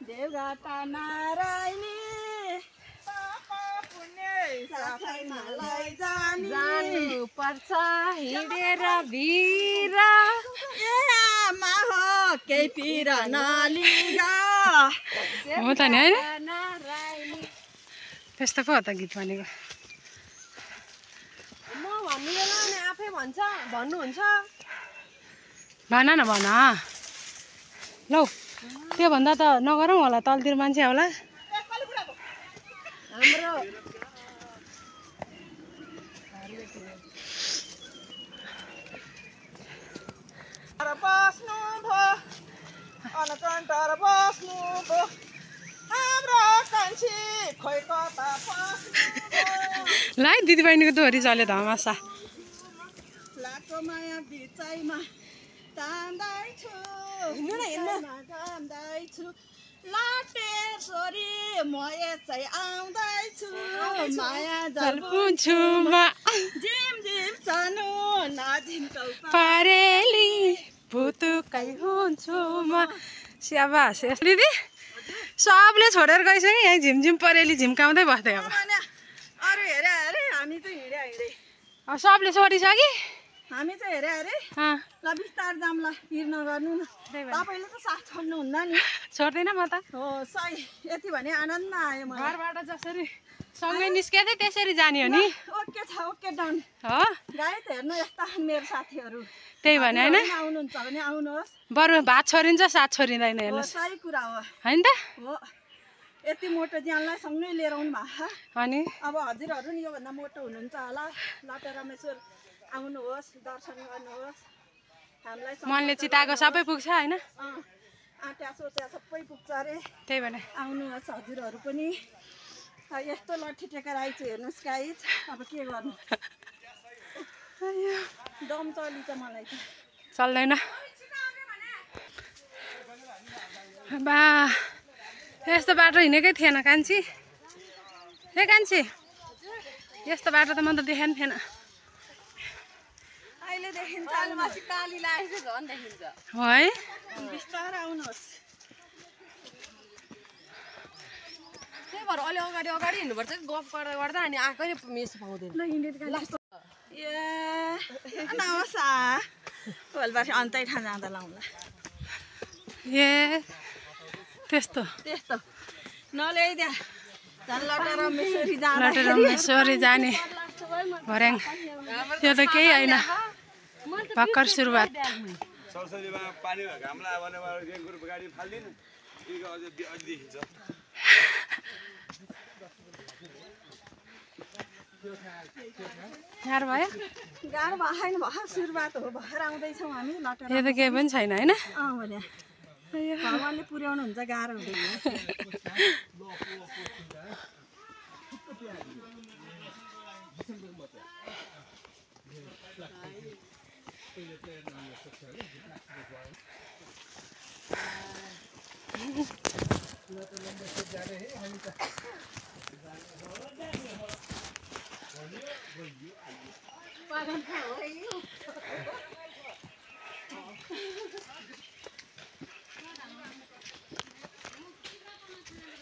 देवघाटा नारायणी जानु पर्छ हिँडेर भिर मा हो केही पिर नलिगा हो त नि हैन त्यस्तो पो हो त गीत भनेको म भन्नु बेला नि आफै भन्छ भन्नुहुन्छ भन न भन लौ त्यो भन्दा त नगरौँ होला तलतिर मान्छे होला हाम्रो बस्नु भो अनकन्टर बस्नु भो हाम्रो कान्छी खोइ कता ला दिदी बहिनीको दोहोरी चल्यो धमासा लाको माया बिचाइमा तान्दैछु तान्दैछु लाटेश्वरी म यसै आउँदैछु माया जलपुन्छुमा झिम झिम सानो नाझिम्कौ पारेली भुतुकै हुन्छु म स्याबास दिदी सबले छोडेर गइसक्यो यहीँ झिमझिम परेली झिम्काउँदै बस्दै अब अरू हेरे अरे हामी चाहिँ हिँडे हिँडे सबले छोडिसक्यो हामी चाहिँ हेरे अरे ल बिस्तार जाम ल हिँड नगर्नु न तपाईँले त साथ छोड्नुहुन्न नि छोड्दैन म त हो सही यति भने आनन्द आयो मलाई घरबाट जसरी सँगै निस्केदै त्यसरी जाने हो नि ओके छ ओके डन हो गाई त हेर्नु यस्ता मेरो साथीहरू त्यही भने हैन आउनुहुन्छ भने आउनुहोस् बरु भात छोडिन्छ साथ छोडिँदैन हेर्नुहोस् सही कुरा हो हैन त हो यति मोटो ज्यानलाई सँगै लिएर आउनु भएको अनि अब हजुरहरू नि योभन्दा मोटो हुनुहुन्छ होला लाटे रामेश्वर आउनुहोस् दर्शन गर्नुहोस् हामीलाई मनले चिताएको सबै पुग्छ हैन आँट्या सोच्या सबै पुग्छ अरे त्यही भने आउनुहोस् हजुरहरू पनि यस्तो लट्ठी टेकेर आइछु हेर्नुहोस् गाइज अब के गर्नु दम चलिन्छ मलाई त चल्दैन बा यस्तो बाटो हिँडेकै थिएन कान्छी हे कान्छी यस्तो बाटो त म त देखेन थिएन अहिले देखिन्छ अलमासी काली लागेको झन् देखिन्छ हो है बिस्तारै आउनुहोस् त्यही भएर अलि अगाडि अगाडि हिँड्नुपर्छ गफ गर्दा गर्दा अनि आएकै मिस पाउँदैन ए नहोस् भोलिपर्सि अन्तै ठाउँ जाँदा लाउँला ए त्यस्तो त्यस्तो नल्याइदिया झन् लटे रमेश्वरी जाने भर्याङ त्यो त केही होइन भर्खर सुरुवात सरसरीमा पानी घामला भने रेनकोट गाडी फाल्दिनु अझ देखिन्छ गाह्रो भयो गाह्रो भएन भर्खर सुरुवात हो भर्खर आउँदैछौँ हामी लटेर यो त केही पनि छैन होइन भने भगवान्ले पुर्याउनुहुन्छ गाह्रो हुँदैन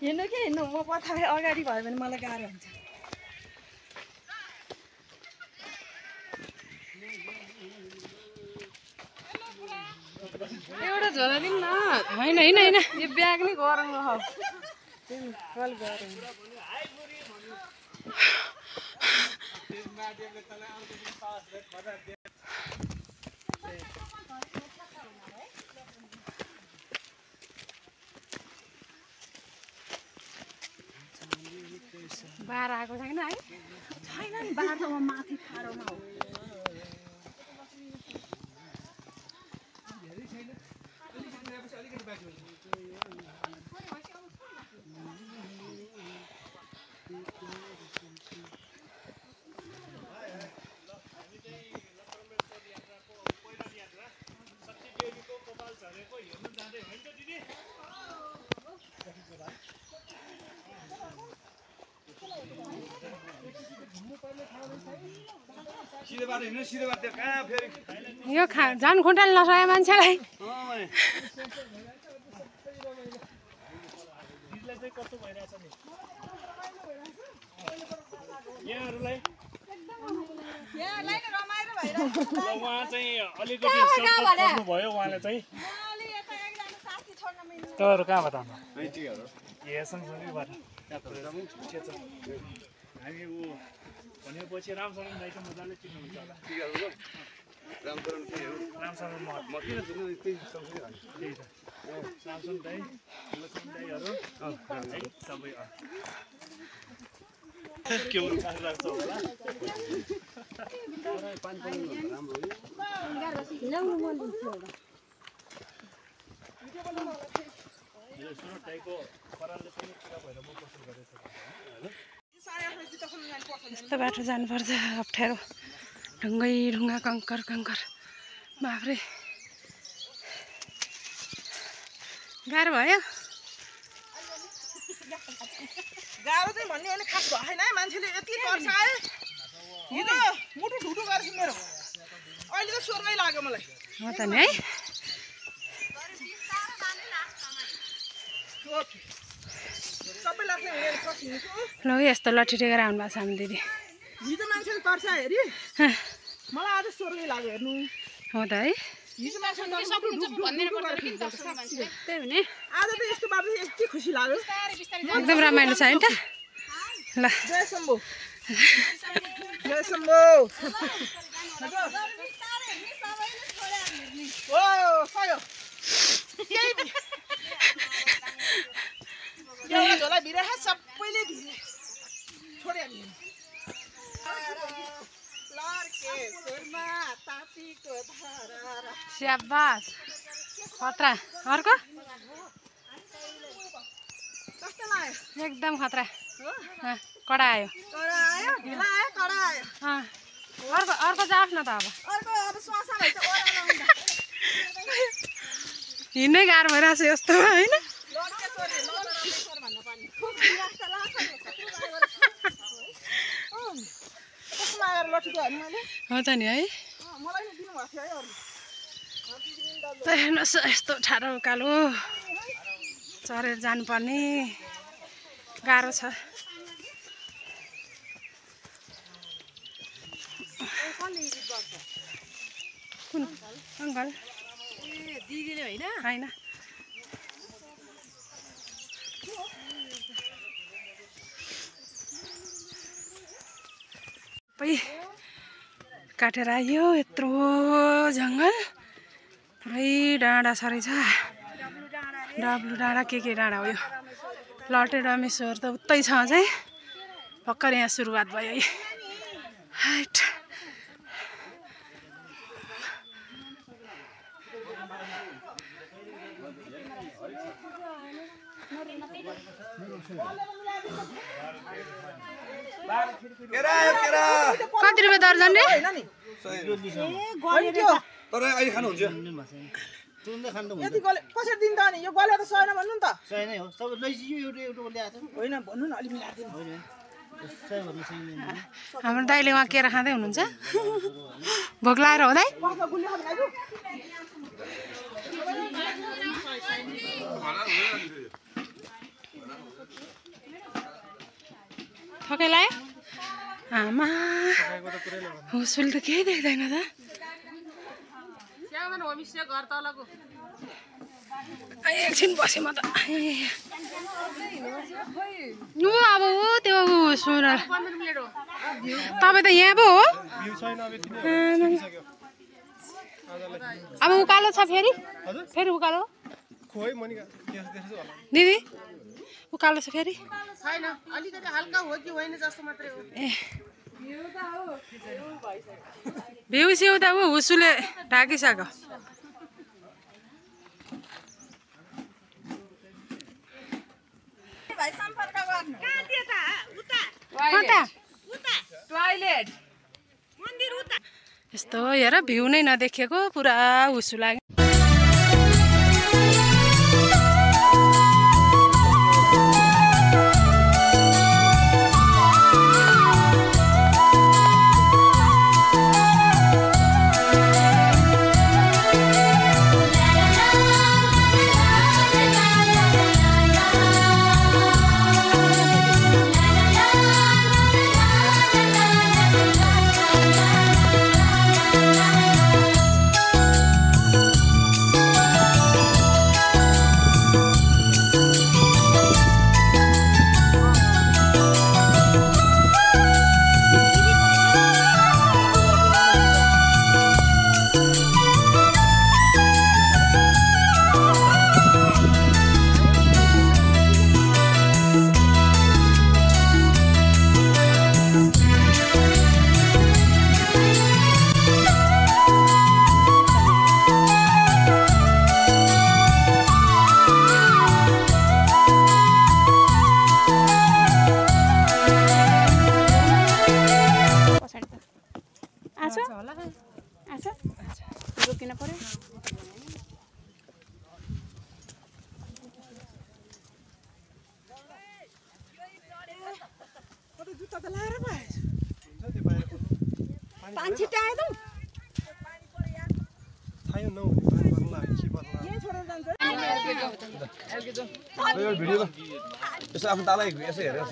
हिँड्नु के हिँड्नु म पछाडि अगाडि भयो भने मलाई गाह्रो हुन्छ एउटा झोला दिनु न होइन होइन होइन यो ब्याग नै गरौँ हो बाह्र आएको छैन है छैन नि बाटोमा माथि खाडोमा हो यो झन् खुट्टाले नसके मान्छेलाई चाहिँ कस्तो भइरहेछ नि यहाँहरूलाई उहाँ चाहिँ अलिकति सपोर्ट गर्नुभयो उहाँले चाहिँ तपाईँहरू कहाँबाट ए सँगसँगैबाट हामी ऊ भनेपछि रामशरण दाइ त मजाले चिन्नुहुन्छ होला रामशरण म किन चिन्नु त्यही सँगसँगै त्यही त रामशरण दाइ लक्ष्मण दाइहरू है सबै के लाग्छ होला यस्तो बाटो जानुपर्छ अप्ठ्यारो ढुङ्गै ढुङ्गा कङ्कर कङ्कर बाफ्रे गाह्रो भयो गाह्रो चाहिँ भन्ने हो भने खास भएन है मान्छेले यति पर्छ है हिजो मुटु ढुटु गरेछ मेरो अहिले त स्वर्गै लाग्यो मलाई हो त नि है सबै लाग्ने हुने खसिन्छ ल यस्तो लट्ठी टेकेर आउनु भएको छ हामी दिदी हिजो मान्छेले तर्छ हेरी मलाई आज स्वर्गै लाग्यो हेर्नु हो त है हिजो मान्छेले त्यही हुने आज त यस्तो बाटो यति खुसी लाग्यो एकदम रमाइलो छ होइन त ल जय शम्भु जय शम्भु ओ खयो एउटा झोला भिरे सबैले भिरे छोड्यो नि स्याबास खतरा अर्को कस्तो लाग्यो एकदम खतरा कडा आयो कडा आयो ढिला आयो कडा आयो अर्को अर्को जाओस् न त अब अर्को अब स्वासा भएछ ओरा लाउँदा हिँड्नै गाह्रो भइरहेको छ यस्तो होइन लड्के छोरी लड्केश्वर भन्न पर्ने लाग्छ लाग्छ कस्तो मागेर लट्ठी दियो भने मैले हो त नि है मलाई नि दिनुभएको थियो है त हेर्नुहोस् यस्तो ठाडो उकालो चढेर जानुपर्ने गाह्रो छ कुन अङ्कल दिदीले होइन होइन सबै काटेर आयो यत्रो जङ्गल पुरै डाँडा छरै छ डब्लु डाँडा के डाँडा हो यो लटे डमेश्वर त उतै छ चाहिँ भर्खर यहाँ सुरुवात भयो है हाइट कति रुपियाँ दर्जन रे तर अहिले खानुहुन्छ यति गले कसरी दिन्छ अनि यो गलेको छैन भन्नु नि त सही नै हो सबै लैजियो एउटा ल्याएको होइन भन्नु न अलि मिलाइदिनु होइन सही भन्नु सही नै हाम्रो दाइले उहाँ केरा खाँदै हुनुहुन्छ भोक लागेर हो दाइ कसको गुलियो खानु लाग्यो थकै लाग्यो आमा हुसुल त केही देख्दैन त एकछिन बसेँ म त अब हो त्यो सुन तपाईँ त यहाँ पो हो अब उकालो छ फेरि फेरि उकालो दिदी उकालो छ फेरि छैन अलिकति हल्का हो कि होइन जस्तो मात्रै हो ए भ्यू स्यौ त ऊ हुसुले ढाकिसक्यो भाइ सम्पर्क गर्नु कहाँ दिए त उता कता उता टोयलेट मन्दिर उता यस्तो हेर भ्यू नै नदेखेको पुरा हुसु लाग्यो भिडियोमा यसो आफ्नो दालाई यसो हेरेर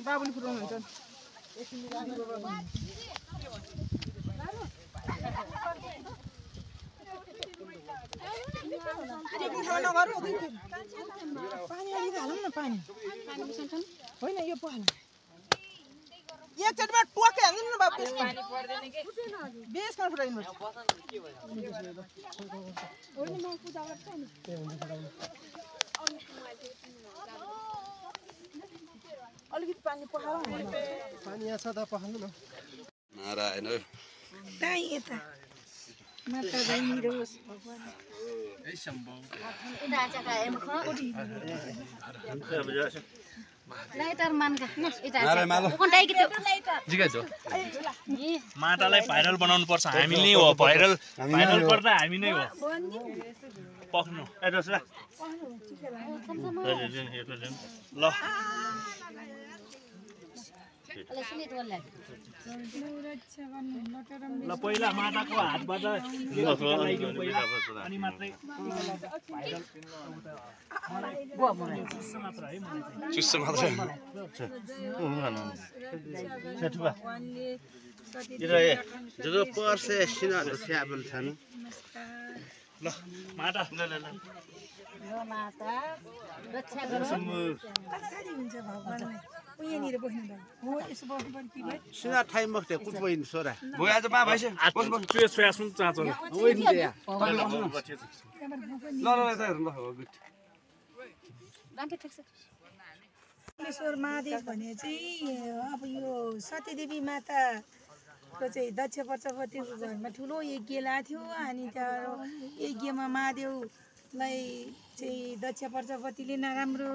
बाबुले फुटाउनुहुन्छ पानी अलिक हालौँ न पानी होइन यो पानी एकचोटिमा टोके हाल्नु न बाबु पानी पर्दैन के बेस गर्न फुटाइनु अलिकति पानी पखाउ पानी यहाँ छ त पखाल्नु न नारायण दाइ यता माता दाइ निरोस् भगवान माटालाई भाइरल बनाउनु पर्छ हामी नै हो भाइरल गर्दा हामी नै हो पक्नु ल ल पहिला माटाको हातबाट अनि मात्रै चुस्सो मात्रै ल माटा यहाँनिर बस्नु हो यसो बस्नु पर्ने कि भाइ सुना ठाई मक्ते कुछ बइन सोरा भोइ आज मा भइस बस बस चुस फ्यासुन चाचो ल ल त हेर्नु ल गुड रामेश्वर महादेव भने चाहिँ अब यो सतीदेवी माताको चाहिँ दक्ष प्रजापतिको घरमा ठुलो यज्ञ लाग्थ्यो अनि त्यहाँ यज्ञमा महादेवलाई चाहिँ दक्ष प्रजापतिले नराम्रो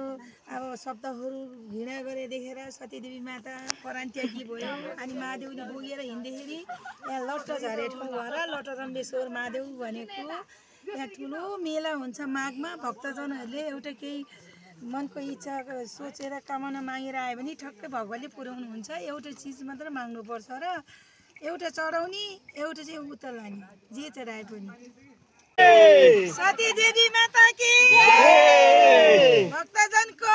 अब शब्दहरू घृणा गरे देखेर सतीदेवी माता परान त्यागी भयो अनि महादेवले बोकेर हिँड्दाखेरि यहाँ लट्ट झरे ठाउँ भएर लटरम्बेश्वर महादेव भनेको यहाँ ठुलो मेला हुन्छ माघमा भक्तजनहरूले एउटा केही मनको इच्छा सोचेर कामना मागेर आयो भने ठक्कै भगवानले पुर्याउनुहुन्छ एउटा चिज मात्र माग्नुपर्छ र एउटा चढाउने एउटा चाहिँ उता लाने जे चढाए पनि सतीदेवी माता की भक्तजनको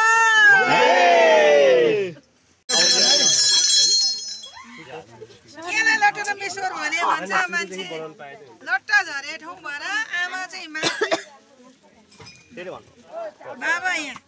लटरम्बेश्वर भने भन्छ मान्छे लट्टा झरे ठाउँ भएर आमा चाहिँ माथि बाबा यहाँ